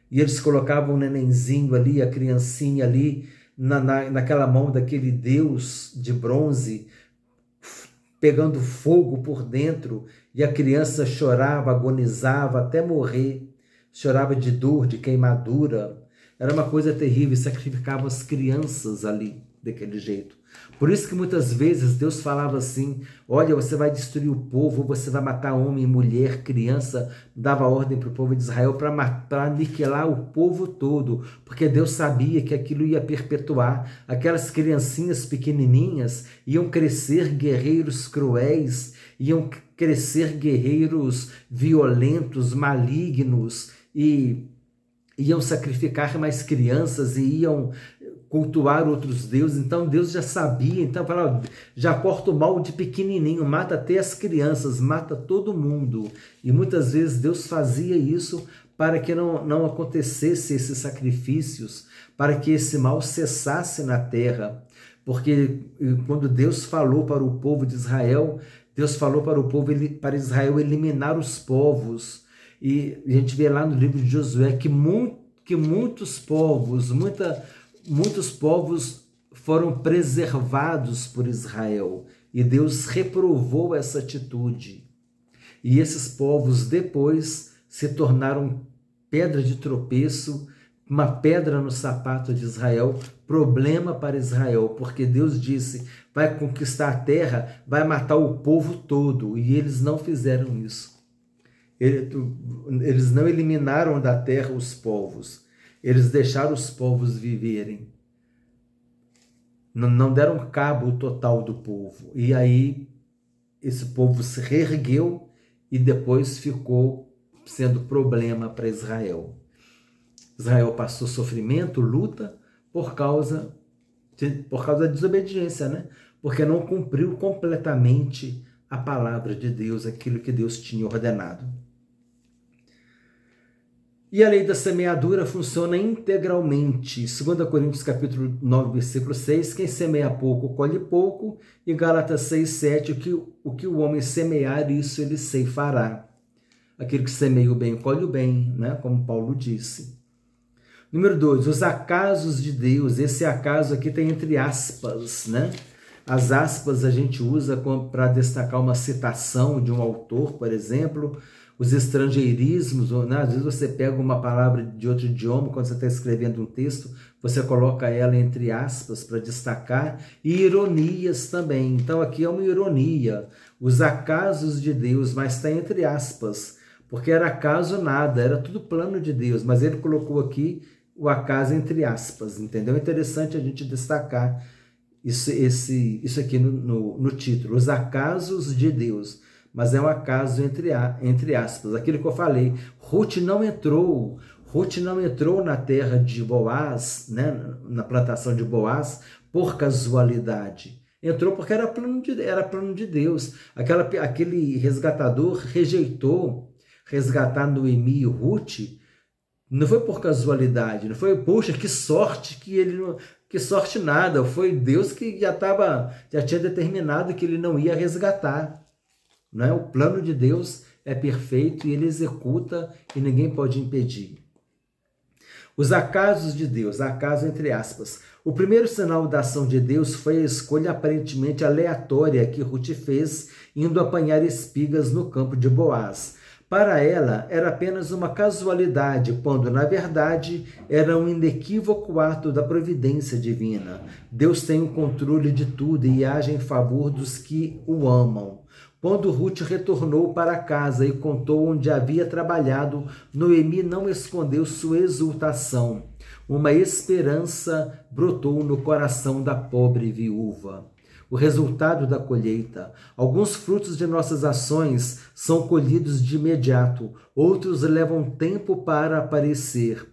Speaker 1: e eles colocavam o nenenzinho ali, a criancinha ali, naquela mão daquele deus de bronze, pegando fogo por dentro, e a criança chorava, agonizava até morrer, chorava de dor, de queimadura. Era uma coisa terrível, sacrificavam as crianças ali, daquele jeito. Por isso que muitas vezes Deus falava assim, olha, você vai destruir o povo, você vai matar homem, mulher, criança, dava ordem para o povo de Israel para aniquilar o povo todo, porque Deus sabia que aquilo ia perpetuar. Aquelas criancinhas pequenininhas iam crescer guerreiros cruéis, iam crescer guerreiros violentos, malignos, e iam sacrificar mais crianças e iam cultuar outros deuses. Então Deus já sabia, então falava, já corta o mal de pequenininho, mata até as crianças, mata todo mundo. E muitas vezes Deus fazia isso para que não acontecesse esses sacrifícios, para que esse mal cessasse na terra. Porque quando Deus falou para o povo de Israel, Deus falou para o povo, para Israel eliminar os povos. E a gente vê lá no livro de Josué que muitos povos foram preservados por Israel, e Deus reprovou essa atitude. E esses povos depois se tornaram pedra de tropeço, uma pedra no sapato de Israel, problema para Israel, porque Deus disse, vai conquistar a terra, vai matar o povo todo, e eles não fizeram isso. Eles não eliminaram da terra os povos, eles deixaram os povos viverem. Não deram cabo total do povo. E aí esse povo se reergueu e depois ficou sendo problema para Israel. Israel passou sofrimento, luta, por causa da desobediência, né? Porque não cumpriu completamente a palavra de Deus, aquilo que Deus tinha ordenado. E a lei da semeadura funciona integralmente. 2 Coríntios capítulo 9, versículo 6, quem semeia pouco, colhe pouco. E Gálatas 6, 7, o que o homem semear, isso ele ceifará. Aquele que semeia o bem, colhe o bem, né? Como Paulo disse. Número 2, os acasos de Deus. Esse acaso aqui tem entre aspas, né? As aspas a gente usa para destacar uma citação de um autor, por exemplo. os estrangeirismos, né? Às vezes você pega uma palavra de outro idioma, quando você está escrevendo um texto, você coloca ela entre aspas para destacar, e ironias também. Então aqui é uma ironia, os acasos de Deus, mas está entre aspas, porque era acaso nada, era tudo plano de Deus, mas ele colocou aqui o acaso entre aspas, entendeu? É interessante a gente destacar isso aqui no título, os acasos de Deus, mas é um acaso entre aspas. Aquilo que eu falei, Ruth não entrou na terra de Boaz, né, na plantação de Boaz, por casualidade. Entrou porque era plano de Deus. Aquele resgatador rejeitou resgatar Noemi e Ruth, não foi por casualidade, não foi, poxa, que sorte que sorte nada, foi Deus que já tinha determinado que ele não ia resgatar. Não é? O plano de Deus é perfeito e ele executa e ninguém pode impedir. Os acasos de Deus, acaso entre aspas. O primeiro sinal da ação de Deus foi a escolha aparentemente aleatória que Ruth fez, indo apanhar espigas no campo de Boaz. Para ela, era apenas uma casualidade, quando, na verdade, era um inequívoco ato da providência divina. Deus tem o controle de tudo e age em favor dos que o amam. Quando Ruth retornou para casa e contou onde havia trabalhado, Noemi não escondeu sua exultação. Uma esperança brotou no coração da pobre viúva. O resultado da colheita. Alguns frutos de nossas ações são colhidos de imediato, outros levam tempo para aparecer.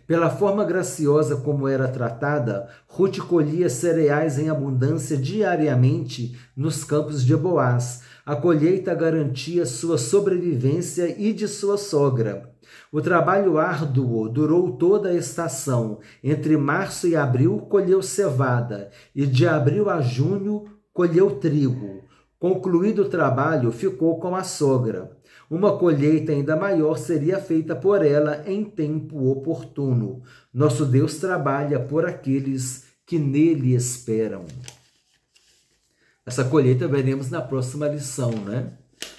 Speaker 1: Pela forma graciosa como era tratada, Ruth colhia cereais em abundância diariamente nos campos de Boaz. A colheita garantia sua sobrevivência e de sua sogra. O trabalho árduo durou toda a estação. Entre março e abril colheu cevada, e de abril a junho colheu trigo. Concluído o trabalho, ficou com a sogra. Uma colheita ainda maior seria feita por ela em tempo oportuno. Nosso Deus trabalha por aqueles que nele esperam. Essa colheita veremos na próxima lição, né?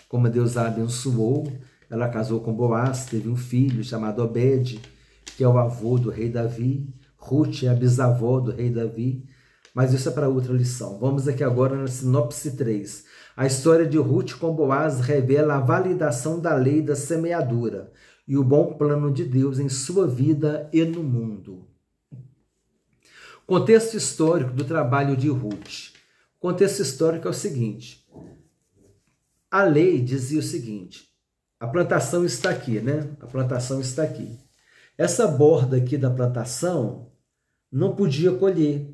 Speaker 1: Como Deus a abençoou, ela casou com Boaz, teve um filho chamado Obed, que é o avô do rei Davi. Ruth é a bisavó do rei Davi. Mas isso é para outra lição. Vamos aqui agora na sinopse 3. A história de Ruth com Boaz revela a validação da lei da semeadura e o bom plano de Deus em sua vida e no mundo. Contexto histórico do trabalho de Ruth. O contexto histórico é o seguinte. A lei dizia o seguinte. A plantação está aqui, né? A plantação está aqui. Essa borda aqui da plantação não podia colher.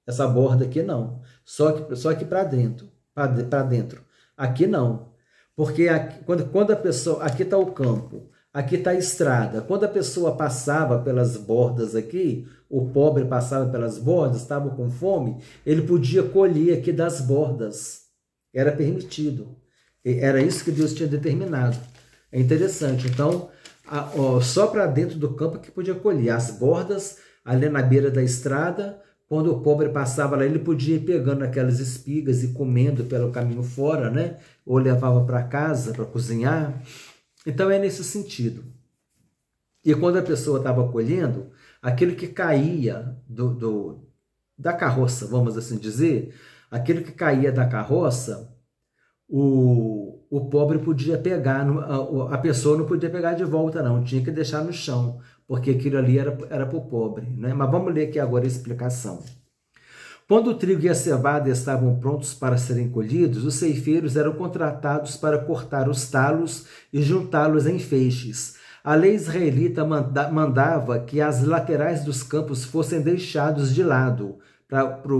Speaker 1: Essa borda aqui não. Só aqui para dentro. Para dentro. Aqui não. Porque aqui, quando a pessoa... Aqui está o campo. Aqui está a estrada. Quando a pessoa passava pelas bordas aqui, o pobre passava pelas bordas, estava com fome, ele podia colher aqui das bordas. Era permitido. Era isso que Deus tinha determinado. É interessante. Então, só para dentro do campo que podia colher. As bordas, ali na beira da estrada, quando o pobre passava lá, ele podia ir pegando aquelas espigas e comendo pelo caminho fora, né? Ou levava para casa para cozinhar. Então é nesse sentido. E quando a pessoa estava colhendo, aquilo que caía da carroça, vamos assim dizer, aquilo que caía da carroça, o pobre podia pegar, a pessoa não podia pegar de volta não, tinha que deixar no chão, porque aquilo ali era para o pobre, né? Mas vamos ler aqui agora a explicação. Quando o trigo e a cevada estavam prontos para serem colhidos, os ceifeiros eram contratados para cortar os talos e juntá-los em feixes. A lei israelita mandava que as laterais dos campos fossem deixados de lado,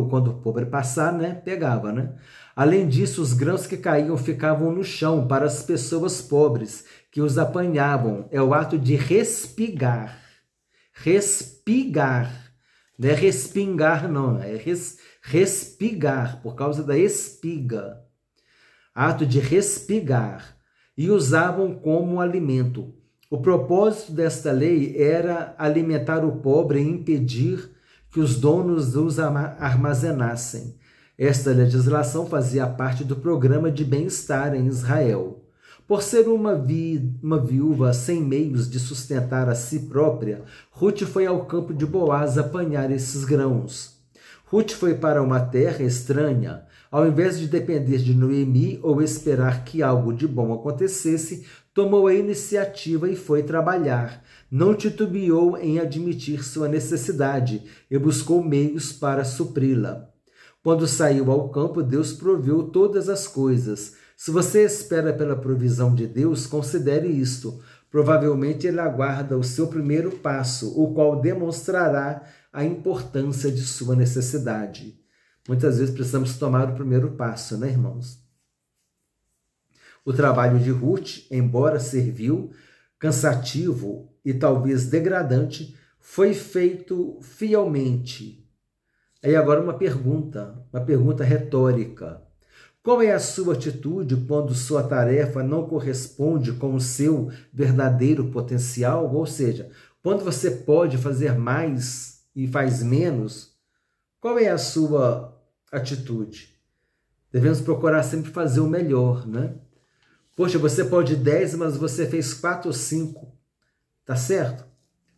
Speaker 1: quando o pobre passar, né, pegava, né? Além disso, os grãos que caíam ficavam no chão para as pessoas pobres que os apanhavam. É o ato de respigar. Respigar. Não é respingar, não. É respigar, por causa da espiga. Ato de respigar. E usavam como alimento. O propósito desta lei era alimentar o pobre e impedir que os donos os armazenassem. Esta legislação fazia parte do programa de bem-estar em Israel. Por ser uma viúva sem meios de sustentar a si própria, Ruth foi ao campo de Boaz apanhar esses grãos. Ruth foi para uma terra estranha. Ao invés de depender de Noemi ou esperar que algo de bom acontecesse, tomou a iniciativa e foi trabalhar. Não titubeou em admitir sua necessidade e buscou meios para supri-la. Quando saiu ao campo, Deus proveu todas as coisas. Se você espera pela provisão de Deus, considere isto. Provavelmente Ele aguarda o seu primeiro passo, o qual demonstrará a importância de sua necessidade. Muitas vezes precisamos tomar o primeiro passo, né, irmãos? O trabalho de Ruth, embora servil, cansativo e talvez degradante, foi feito fielmente. Aí agora uma pergunta retórica. Qual é a sua atitude quando sua tarefa não corresponde com o seu verdadeiro potencial? Ou seja, quando você pode fazer mais e faz menos, qual é a sua atitude? Devemos procurar sempre fazer o melhor, né? Poxa, você pode 10, mas você fez 4 ou 5, tá certo?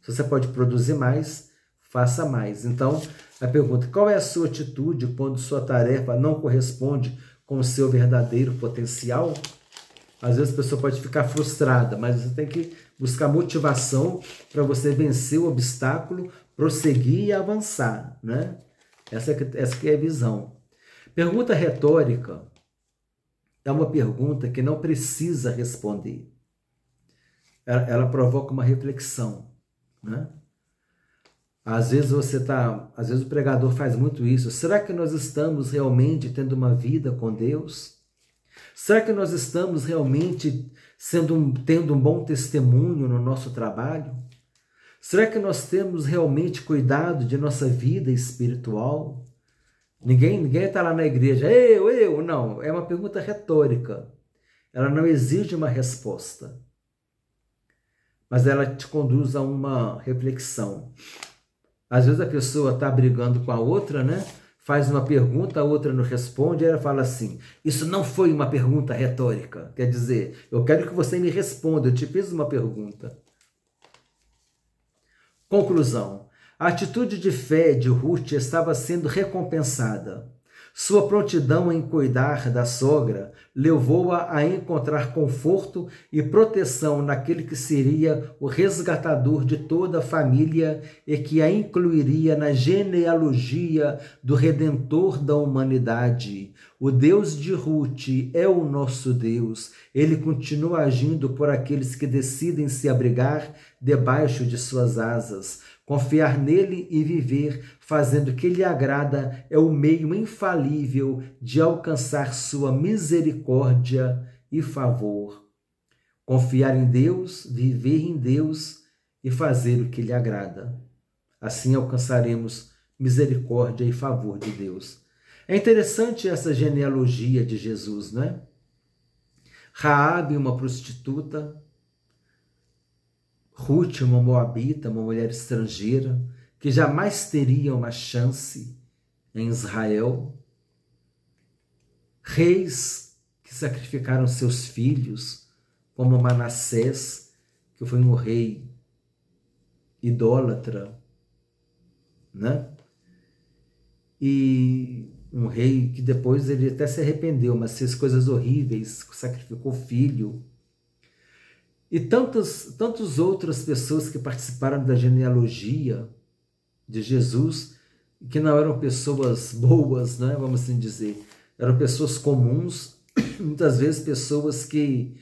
Speaker 1: Se você pode produzir mais, faça mais. Então, a pergunta, qual é a sua atitude quando sua tarefa não corresponde com o seu verdadeiro potencial? Às vezes a pessoa pode ficar frustrada, mas você tem que buscar motivação para você vencer o obstáculo, prosseguir e avançar, né? Essa que é a visão. Pergunta retórica é uma pergunta que não precisa responder. Ela provoca uma reflexão, né? Às vezes o pregador faz muito isso. Será que nós estamos realmente tendo uma vida com Deus? Será que nós estamos realmente tendo um bom testemunho no nosso trabalho? Será que nós temos realmente cuidado de nossa vida espiritual? Ninguém está lá na igreja, não. É uma pergunta retórica. Ela não exige uma resposta, mas ela te conduz a uma reflexão. Às vezes a pessoa está brigando com a outra, né? Faz uma pergunta, a outra não responde, e ela fala assim, isso não foi uma pergunta retórica. Quer dizer, eu quero que você me responda, eu te fiz uma pergunta. Conclusão. A atitude de fé de Ruth estava sendo recompensada. Sua prontidão em cuidar da sogra levou-a a encontrar conforto e proteção naquele que seria o resgatador de toda a família e que a incluiria na genealogia do Redentor da humanidade. O Deus de Ruth é o nosso Deus. Ele continua agindo por aqueles que decidem se abrigar debaixo de suas asas. Confiar nele e viver fazendo o que lhe agrada é o meio infalível de alcançar sua misericórdia e favor. Confiar em Deus, viver em Deus e fazer o que lhe agrada. Assim alcançaremos misericórdia e favor de Deus. É interessante essa genealogia de Jesus, não é? Raabe, uma prostituta, Ruth, uma moabita, uma mulher estrangeira, que jamais teria uma chance em Israel. Reis que sacrificaram seus filhos, como Manassés, que foi um rei idólatra, né? E um rei que depois ele até se arrependeu, mas fez coisas horríveis, sacrificou filho. E tantas outras pessoas que participaram da genealogia de Jesus, que não eram pessoas boas, né? Vamos assim dizer. Eram pessoas comuns, muitas vezes pessoas que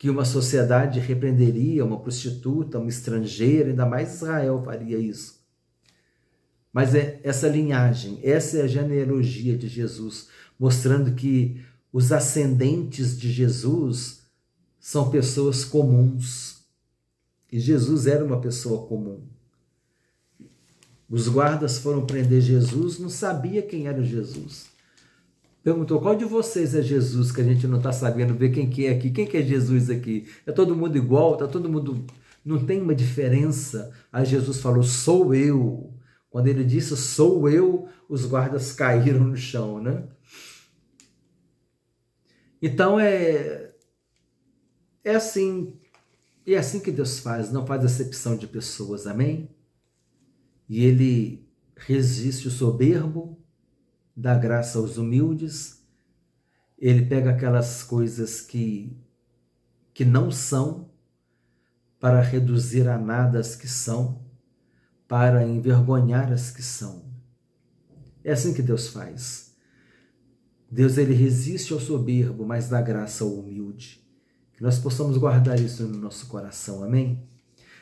Speaker 1: uma sociedade repreenderia, uma prostituta, uma estrangeira, ainda mais Israel faria isso. Mas é essa linhagem, essa é a genealogia de Jesus, mostrando que os ascendentes de Jesus são pessoas comuns. E Jesus era uma pessoa comum. Os guardas foram prender Jesus, não sabia quem era Jesus. Perguntou, qual de vocês é Jesus, que a gente não está sabendo ver quem que é aqui? Quem que é Jesus aqui? É todo mundo igual? Está todo mundo... Não tem uma diferença? Aí Jesus falou, sou eu. Quando ele disse, sou eu, os guardas caíram no chão, né? Então, É assim, é assim que Deus faz, não faz acepção de pessoas, amém? E Ele resiste o soberbo, dá graça aos humildes. Ele pega aquelas coisas que não são, para reduzir a nada as que são, para envergonhar as que são. É assim que Deus faz. Deus, ele resiste ao soberbo, mas dá graça ao humilde. Que nós possamos guardar isso no nosso coração, amém?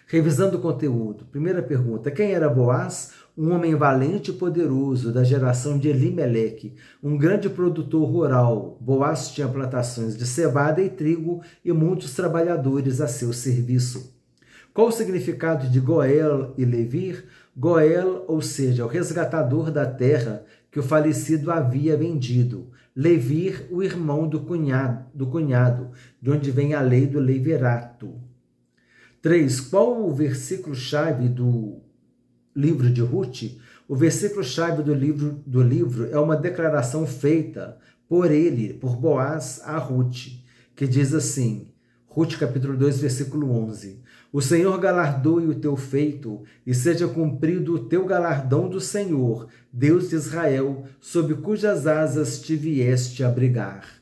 Speaker 1: Revisando o conteúdo, primeira pergunta: quem era Boaz? Um homem valente e poderoso da geração de Elimeleque, um grande produtor rural. Boaz tinha plantações de cevada e trigo e muitos trabalhadores a seu serviço. Qual o significado de Goel e Levir? Goel, ou seja, o resgatador da terra que o falecido havia vendido. Levir, o irmão do cunhado, de onde vem a lei do levirato. 3. Qual o versículo-chave do livro de Ruth? O versículo-chave do livro é uma declaração feita por Boaz a Ruth, que diz assim, Ruth capítulo 2, versículo 11. O Senhor galardoe o teu feito e seja cumprido o teu galardão do Senhor, Deus de Israel, sob cujas asas te vieste abrigar.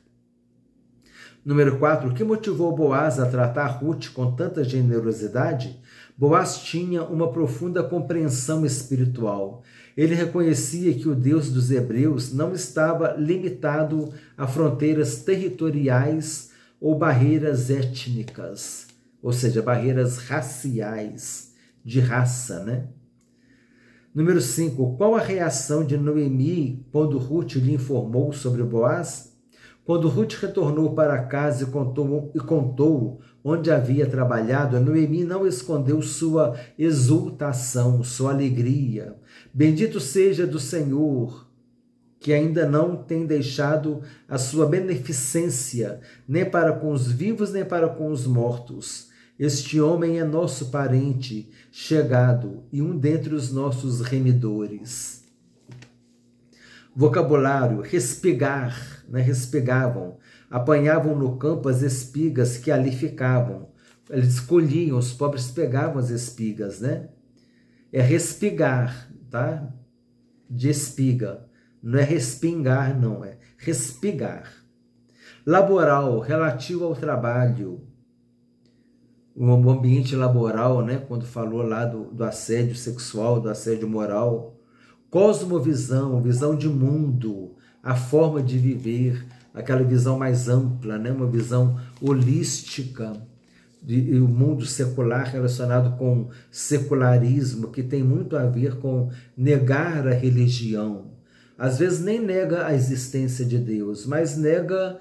Speaker 1: Número 4. O que motivou Boaz a tratar Ruth com tanta generosidade? Boaz tinha uma profunda compreensão espiritual. Ele reconhecia que o Deus dos hebreus não estava limitado a fronteiras territoriais ou barreiras étnicas, ou seja, barreiras raciais, de raça, né? Número 5. Qual a reação de Noemi quando Ruth lhe informou sobre Boaz? Quando Ruth retornou para casa e contou onde havia trabalhado, Noemi não escondeu sua exultação, sua alegria. Bendito seja do Senhor, que ainda não tem deixado a sua beneficência, nem para com os vivos, nem para com os mortos. Este homem é nosso parente, chegado, e um dentre os nossos remidores. Vocabulário: respigar, né? Respigavam, apanhavam no campo as espigas que ali ficavam. Eles colhiam, os pobres pegavam as espigas, né? É respigar, tá? De espiga. Não é respingar, não, é respigar. Laboral, relativo ao trabalho. O ambiente laboral, né? Quando falou lá do assédio sexual, do assédio moral. Cosmovisão, visão de mundo, a forma de viver, aquela visão mais ampla, né? Uma visão holística, o mundo secular relacionado com secularismo, que tem muito a ver com negar a religião. Às vezes nem nega a existência de Deus, mas nega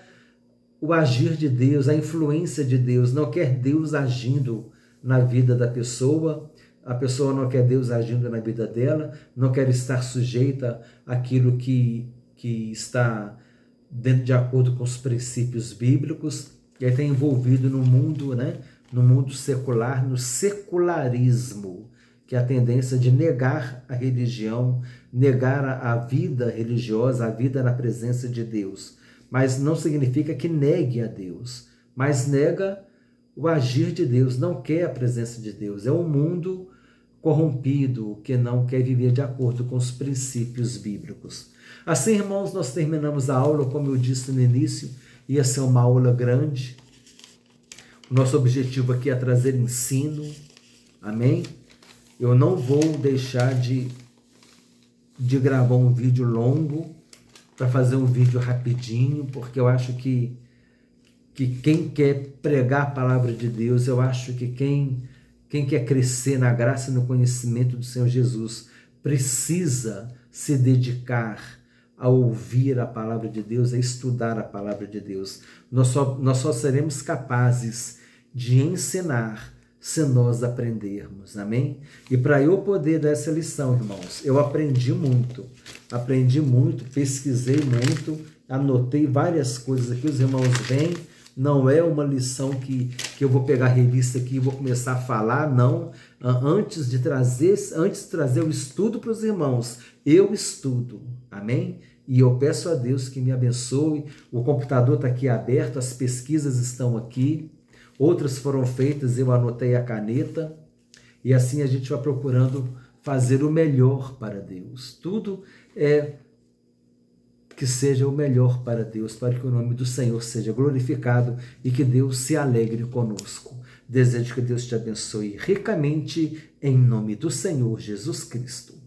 Speaker 1: o agir de Deus, a influência de Deus, não quer Deus agindo na vida da pessoa. A pessoa não quer Deus agindo na vida dela, não quer estar sujeita àquilo que está dentro de acordo com os princípios bíblicos, e aí está envolvido no mundo, né? No mundo secular, no secularismo, que é a tendência de negar a religião, negar a vida religiosa, a vida na presença de Deus. Mas não significa que negue a Deus, mas nega o agir de Deus, não quer a presença de Deus. É um mundo corrompido, que não quer viver de acordo com os princípios bíblicos. Assim, irmãos, nós terminamos a aula, como eu disse no início, ia ser uma aula grande. O nosso objetivo aqui é trazer ensino, amém? Eu não vou deixar de gravar um vídeo longo, para fazer um vídeo rapidinho, porque eu acho que quem quer pregar a palavra de Deus, eu acho que quem quer crescer na graça e no conhecimento do Senhor Jesus, precisa se dedicar a ouvir a palavra de Deus, a estudar a palavra de Deus. Nós só seremos capazes de ensinar se nós aprendermos, amém? E para eu poder dar essa lição, irmãos, eu aprendi muito, pesquisei muito, anotei várias coisas aqui, os irmãos veem. Não é uma lição que eu vou pegar a revista aqui e vou começar a falar, não. Antes de trazer o estudo para os irmãos, eu estudo, amém? E eu peço a Deus que me abençoe. O computador está aqui aberto, as pesquisas estão aqui. outras foram feitas, eu anotei a caneta, e assim a gente vai procurando fazer o melhor para Deus. Tudo é que seja o melhor para Deus, para que o nome do Senhor seja glorificado e que Deus se alegre conosco. Desejo que Deus te abençoe ricamente, em nome do Senhor Jesus Cristo.